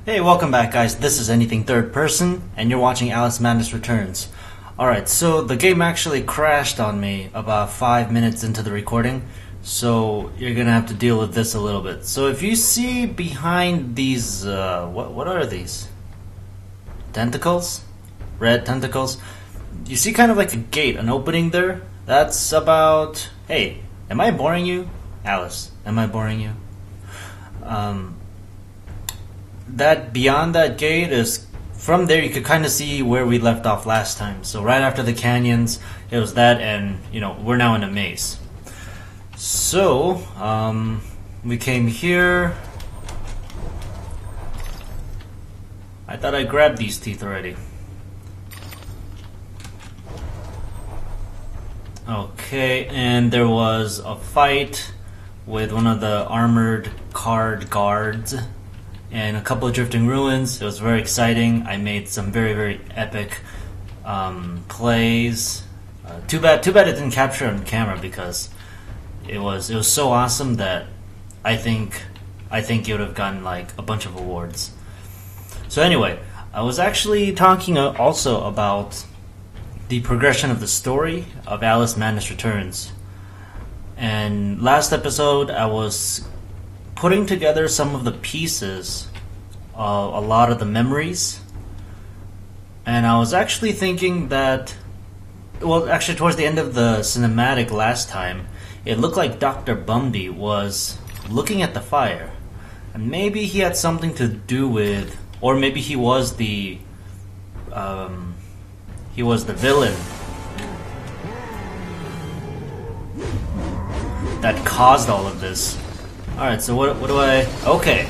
Hey, welcome back, guys. This is Anything Third Person, and you're watching Alice Madness Returns. Alright, so the game actually crashed on me about 5 minutes into the recording, so you're gonna have to deal with this a little bit. So if you see behind these, what are these? Tentacles? Red tentacles? You see kind of like a gate, an opening there? That's about... Hey, am I boring you? Alice, am I boring you? That beyond that gate is from there you could kind of see where we left off last time. So right after the canyons, it was that, and we're now in a maze. So we came here. I thought I grabbed these teeth already. Okay, and there was a fight with one of the armored card guards and a couple of drifting ruins. It was very exciting. I made some very, very epic plays. Too bad it didn't capture on camera because it was so awesome that I think it would have gotten like a bunch of awards. So anyway, I was actually talking also about the progression of the story of Alice Madness Returns. And last episode I was putting together some of the pieces of a lot of the memories, and I was actually thinking that, well, actually towards the end of the cinematic last time, it looked like Dr. Bumby was looking at the fire, and maybe he had something to do with, or maybe he was the villain that caused all of this. Alright, so what do I... Okay.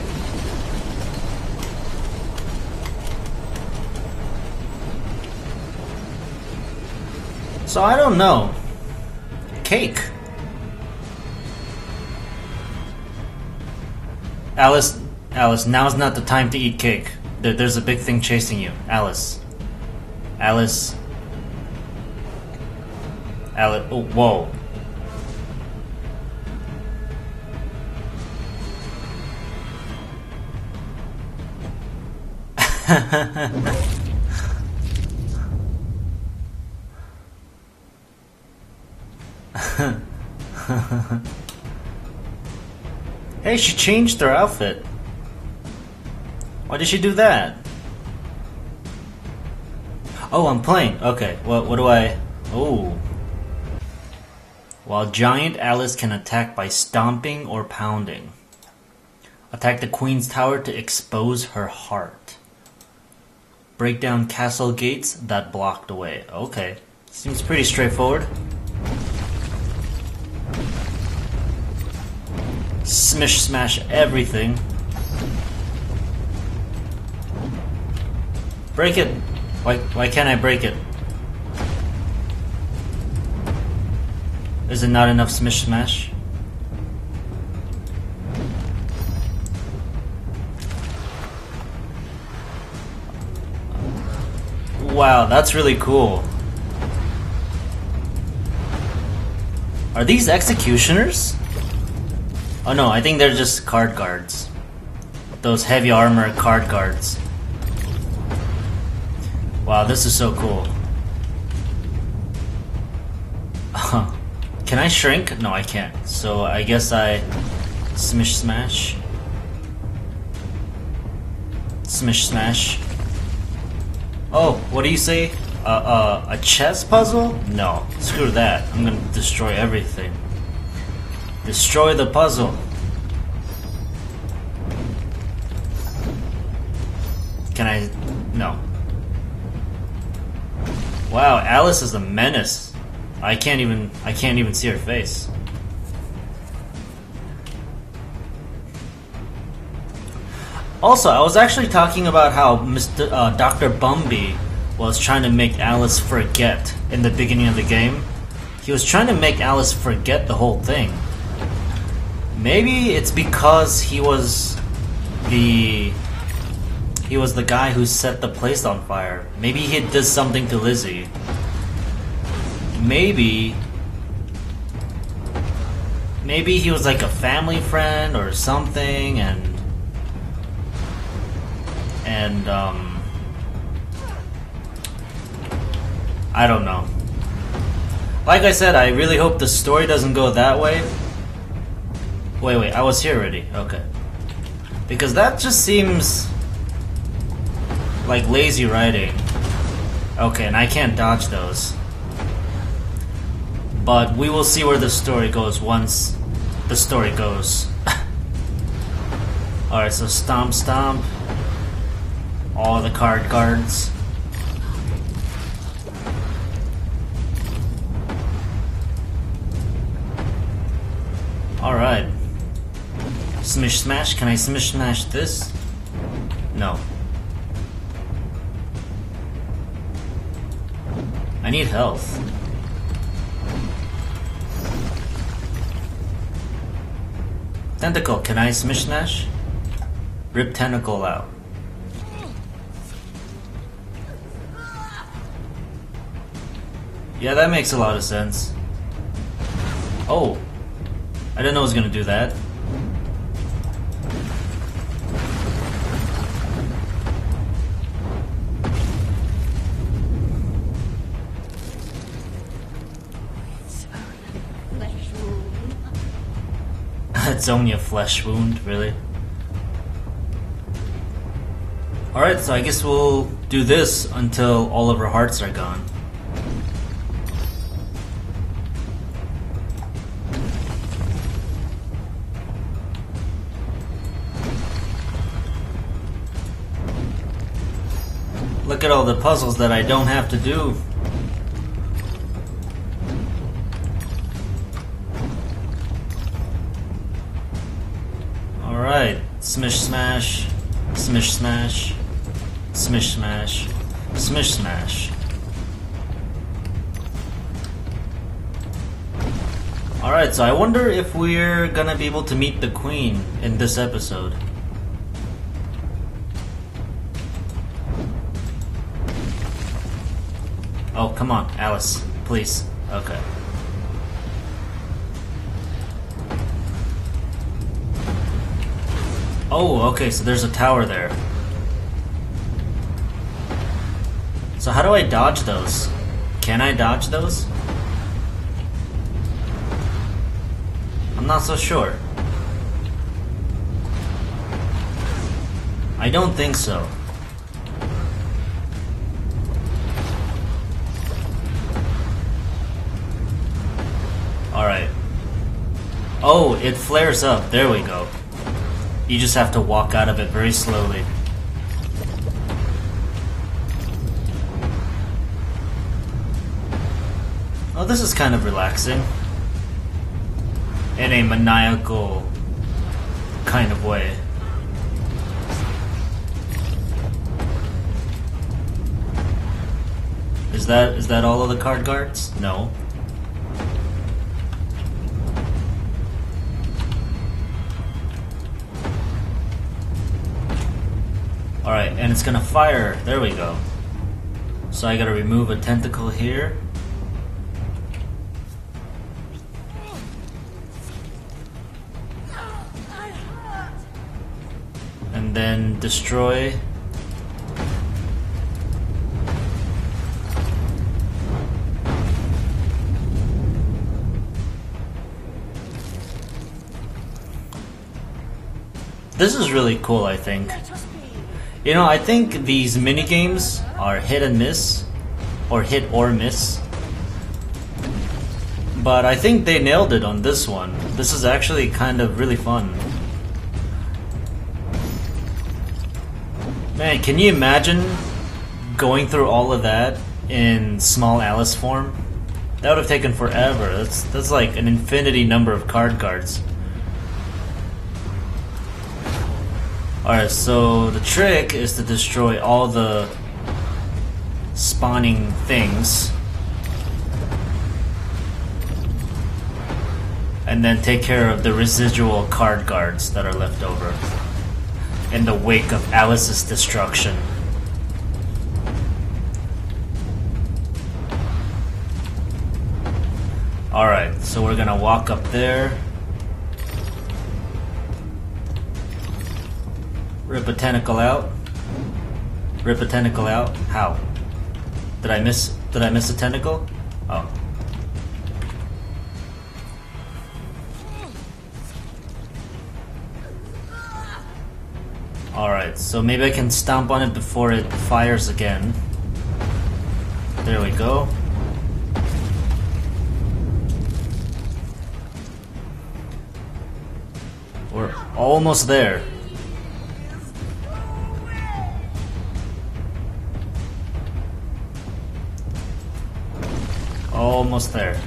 So I don't know. Cake. Alice, now's not the time to eat cake. There's a big thing chasing you. Alice, oh, whoa. Hey, she changed her outfit. Why did she do that? Oh, I'm playing. Okay, what do I... Oh. While giant Alice can attack by stomping or pounding. Attack the Queen's Tower to expose her heart. Break down castle gates that blocked the way. Okay, seems pretty straightforward. Smish smash everything. Break it. Why can't I break it? Is it not enough smish smash? Wow, that's really cool. Are these executioners? Oh no, I think they're just card guards. Those heavy armor card guards. Wow, this is so cool. Can I shrink? No, I can't. So I guess I smish smash. Smish smash. Oh, what do you say? A chess puzzle? No, screw that. I'm gonna destroy everything. Destroy the puzzle. Can I? No. Wow, Alice is a menace. I can't even see her face. Also, I was actually talking about how Dr. Bumby was trying to make Alice forget in the beginning of the game. He was trying to make Alice forget the whole thing. Maybe it's because he was the guy who set the place on fire. Maybe he did something to Lizzie. Maybe he was like a family friend or something, and and I don't know. Like I said, I really hope the story doesn't go that way. Wait, I was here already. Okay. Because that just seems like lazy writing. Okay, and I can't dodge those. But we will see where the story goes once the story goes. Alright, so stomp, stomp. All the card guards. Alright. Smish smash. Can I smish smash this? No. I need health. Tentacle. Can I smish smash? Rip tentacle out. Yeah, that makes a lot of sense. Oh. I didn't know I was gonna do that. It's only a flesh wound, really? Alright, so I guess we'll do this until all of our hearts are gone. Look at all the puzzles that I don't have to do. Alright, smish smash, smish smash, smish smash, smish smash. Alright, so I wonder if we're gonna be able to meet the queen in this episode. Oh, come on, Alice, please. Okay. Oh, okay, so there's a tower there. So how do I dodge those? Can I dodge those? I'm not so sure. I don't think so. Alright. Oh, it flares up. There we go. You just have to walk out of it very slowly. Oh, this is kind of relaxing. In a maniacal kind of way. Is that all of the card guards? No. Alright, and it's gonna fire. There we go. So I gotta remove a tentacle here. And then destroy. This is really cool, I think. You know, I think these minigames are hit and miss, or hit or miss. But I think they nailed it on this one. This is actually kind of really fun. Man, can you imagine going through all of that in small Alice form? That would have taken forever. That's like an infinity number of card guards. Alright, so the trick is to destroy all the spawning things. And then take care of the residual card guards that are left over in the wake of Alice's destruction. Alright, so we're gonna walk up there. Rip a tentacle out. Rip a tentacle out? How? Did I miss a tentacle? Oh. Alright, so maybe I can stomp on it before it fires again. There we go. We're almost there. Almost there.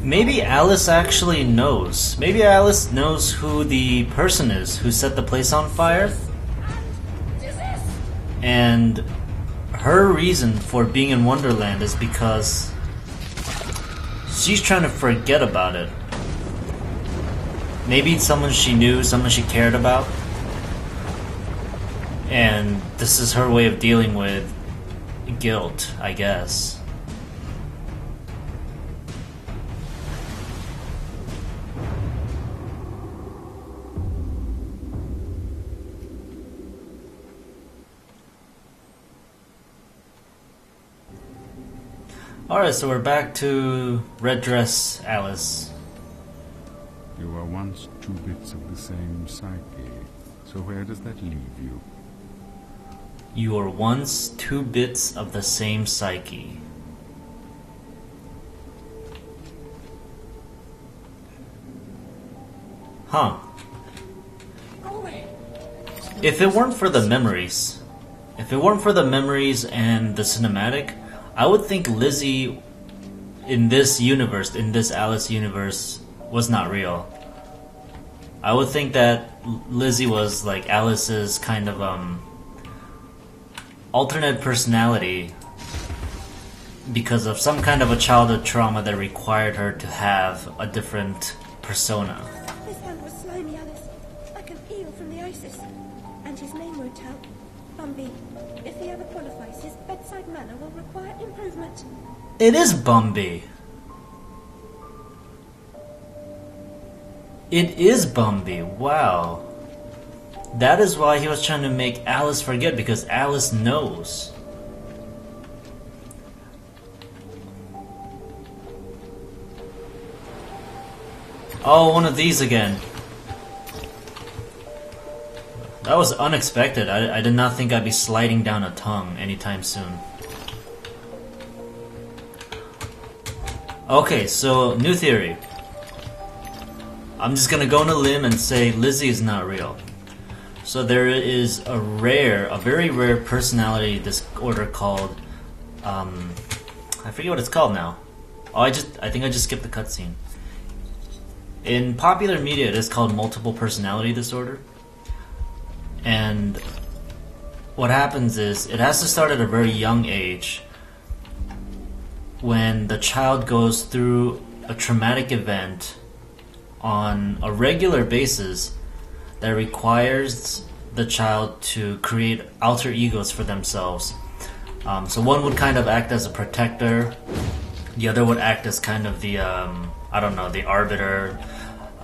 Maybe Alice actually knows. Maybe Alice knows who the person is who set the place on fire. And her reason for being in Wonderland is because she's trying to forget about it. Maybe it's someone she knew, someone she cared about. And this is her way of dealing with guilt, I guess. Alright, so we're back to Red Dress Alice. You were once two bits of the same psyche. So where does that leave you? You were once two bits of the same psyche. Huh. If it weren't for the memories, and the cinematic, I would think Lizzie in this universe, in this Alice universe, was not real. I would think that Lizzie was like Alice's kind of alternate personality because of some kind of a childhood trauma that required her to have a different persona. This hand was slimy, Alice, like an eel from the Isis. And his name won't help. Bumby. If he ever qualifies, his bedside manner will require improvement. It is Bumby. It is Bumby. Wow. That is why he was trying to make Alice forget, because Alice knows. Oh, one of these again. That was unexpected. I did not think I'd be sliding down a tongue anytime soon. Okay, so new theory. I'm just gonna go on a limb and say Lizzie is not real. So there is a very rare personality disorder called, I forget what it's called now. Oh, I think I just skipped the cutscene. In popular media, it is called multiple personality disorder. And what happens is, it has to start at a very young age when the child goes through a traumatic event on a regular basis that requires the child to create alter egos for themselves. So one would kind of act as a protector, the other would act as kind of the, the arbiter.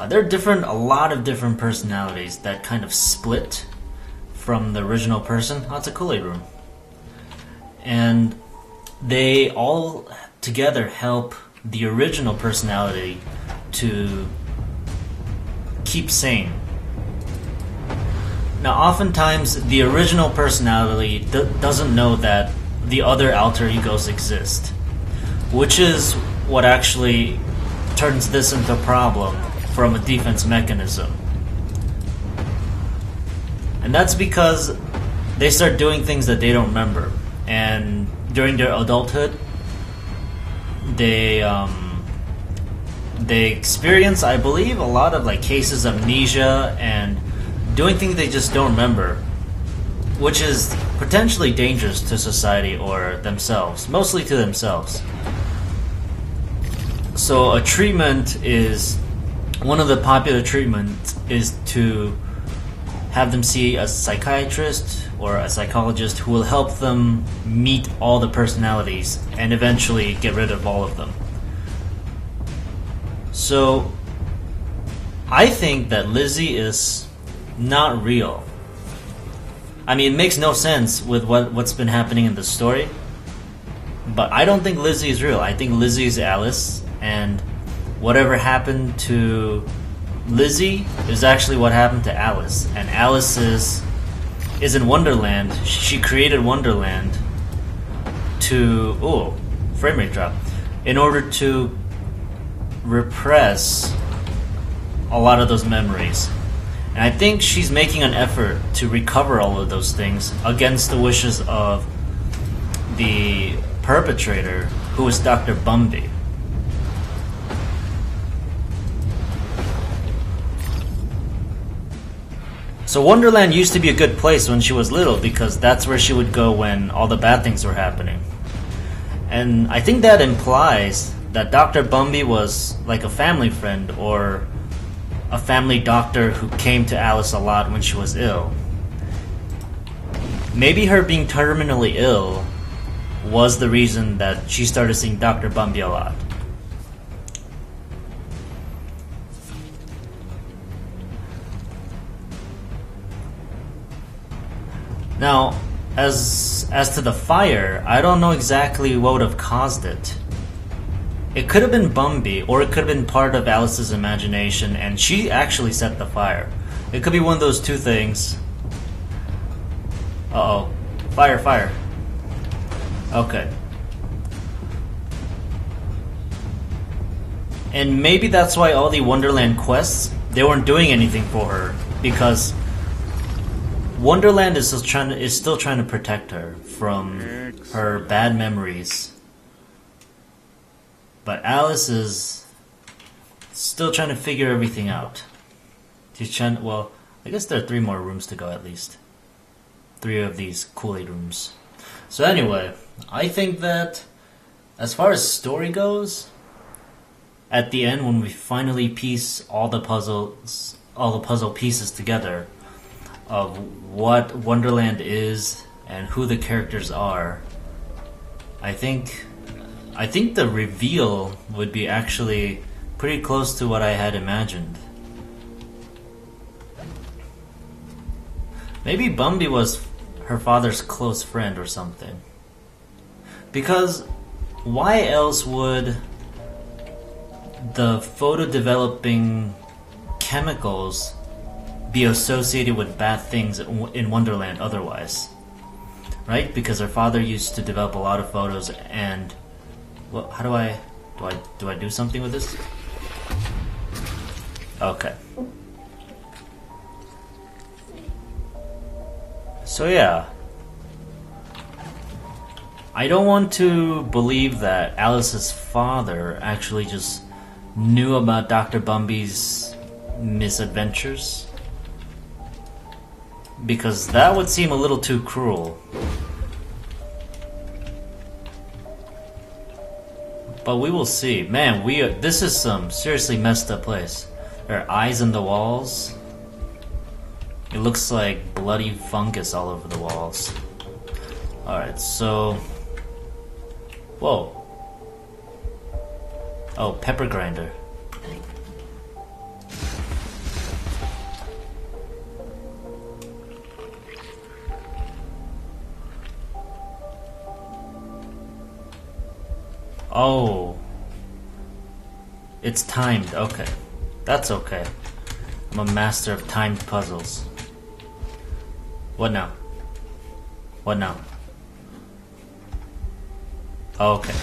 There are a lot of different personalities that kind of split from the original person. Oh, it's a Kool-Aid room. And they all together help the original personality to keep sane. Now, oftentimes, the original personality doesn't know that the other alter egos exist, which is what actually turns this into a problem from a defense mechanism. And that's because they start doing things that they don't remember. And during their adulthood, they experience, I believe, a lot of like cases of amnesia and doing things they just don't remember, which is potentially dangerous to society or themselves, mostly to themselves. So a treatment is, one of the popular treatments is to have them see a psychiatrist or a psychologist who will help them meet all the personalities and eventually get rid of all of them. So, I think that Lizzie is not real. I mean, it makes no sense with what's been happening in the story. But I don't think Lizzie is real. I think Lizzie is Alice, and whatever happened to Lizzie is actually what happened to Alice. And Alice is in Wonderland. She created Wonderland to... Oh, frame rate drop. In order to repress a lot of those memories. And I think she's making an effort to recover all of those things against the wishes of the perpetrator, who was Dr. Bumby. So Wonderland used to be a good place when she was little, because that's where she would go when all the bad things were happening. And I think that implies that Dr. Bumby was like a family friend or a family doctor who came to Alice a lot when she was ill. Maybe her being terminally ill was the reason that she started seeing Dr. Bumby a lot. Now, as to the fire, I don't know exactly what would have caused it. It could have been Bumby, or it could have been part of Alice's imagination, and she actually set the fire. It could be one of those two things. Uh-oh. Fire, fire. Okay. And maybe that's why all the Wonderland quests, they weren't doing anything for her, because Wonderland is still trying to protect her from her bad memories. But Alice is still trying to figure everything out. She's trying. Well, I guess there are 3 more rooms to go at least. 3 of these Kool-Aid rooms. So anyway, I think that as far as story goes, at the end when we finally piece all the puzzle pieces together of what Wonderland is and who the characters are, I think the reveal would be actually pretty close to what I had imagined. Maybe Bumby was her father's close friend or something. Because why else would the photo-developing chemicals be associated with bad things in Wonderland otherwise? Right? Because her father used to develop a lot of photos, and well, how do I do something with this? Okay. So yeah, I don't want to believe that Alice's father actually just knew about Dr. Bumby's misadventures, because that would seem a little too cruel. But we will see. Man, this is some seriously messed up place. There are eyes in the walls. It looks like bloody fungus all over the walls. Alright, so... Whoa. Oh, pepper grinder. Oh. It's timed, okay. That's okay. I'm a master of timed puzzles. What now? What now? Okay.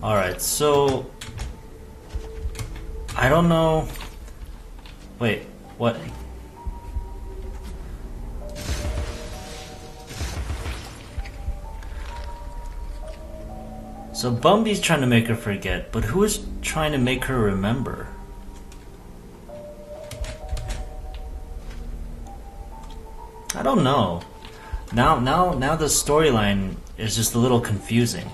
Alright, so... I don't know... Wait, what? So Bumby's trying to make her forget, but who is trying to make her remember? I don't know. Now the storyline is just a little confusing.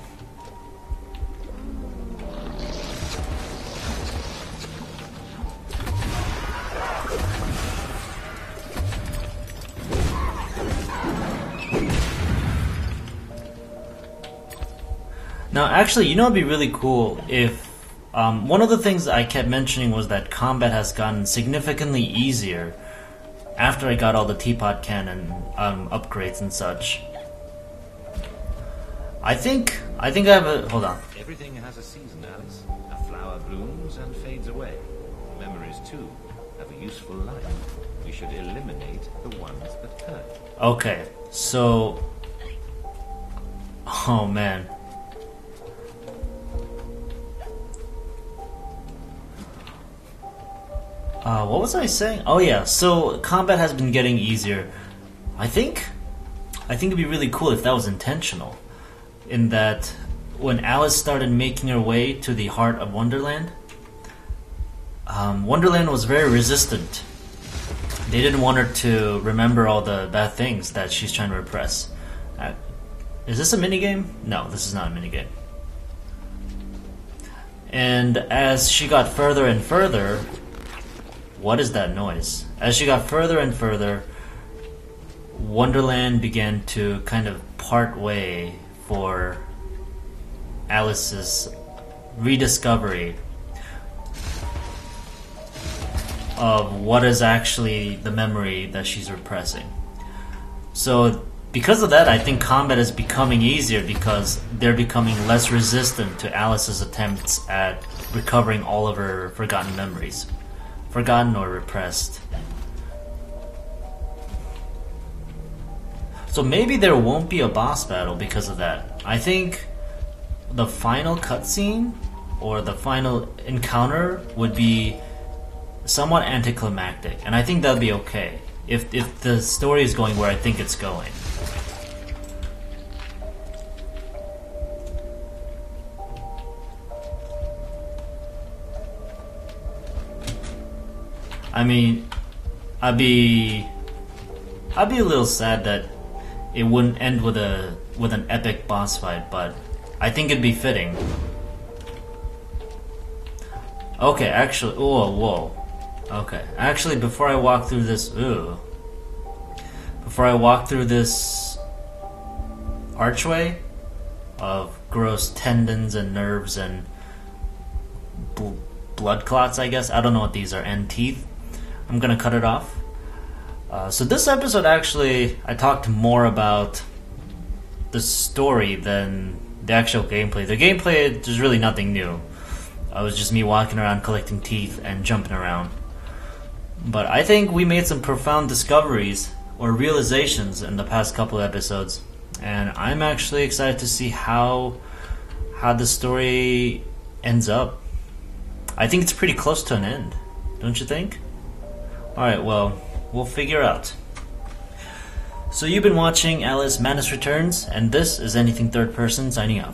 Now, actually, you know, it'd be really cool if one of the things I kept mentioning was that combat has gotten significantly easier after I got all the teapot cannon upgrades and such. I think I have a... Hold on. Everything has a season, Alice. A flower blooms and fades away. Memories, too, have a useful life. We should eliminate the ones that hurt. Okay, so... Oh, man. What was I saying? Oh yeah, so combat has been getting easier. I think it'd be really cool if that was intentional. In that, when Alice started making her way to the heart of Wonderland, Wonderland was very resistant. They didn't want her to remember all the bad things that she's trying to repress. Is this a minigame? No, this is not a minigame. And as she got further and further... What is that noise? As she got further and further, Wonderland began to kind of part way for Alice's rediscovery of what is actually the memory that she's repressing. So because of that, I think combat is becoming easier because they're becoming less resistant to Alice's attempts at recovering all of her forgotten memories. Forgotten or repressed. So maybe there won't be a boss battle because of that. I think the final cutscene or the final encounter would be somewhat anticlimactic, and I think that'd be okay if the story is going where I think it's going. I mean, I'd be a little sad that it wouldn't end with an epic boss fight, but I think it'd be fitting. Okay, actually, whoa. Okay, actually, before I walk through this, archway of gross tendons and nerves and blood clots, I guess. I don't know what these are, and teeth. I'm gonna cut it off. So this episode, actually, I talked more about the story than the actual gameplay. The gameplay, there's really nothing new. It was just me walking around collecting teeth and jumping around. But I think we made some profound discoveries or realizations in the past couple of episodes, and I'm actually excited to see how the story ends up. I think it's pretty close to an end, don't you think? Alright, well, we'll figure out. So you've been watching Alice Madness Returns, and this is Anything Third Person signing out.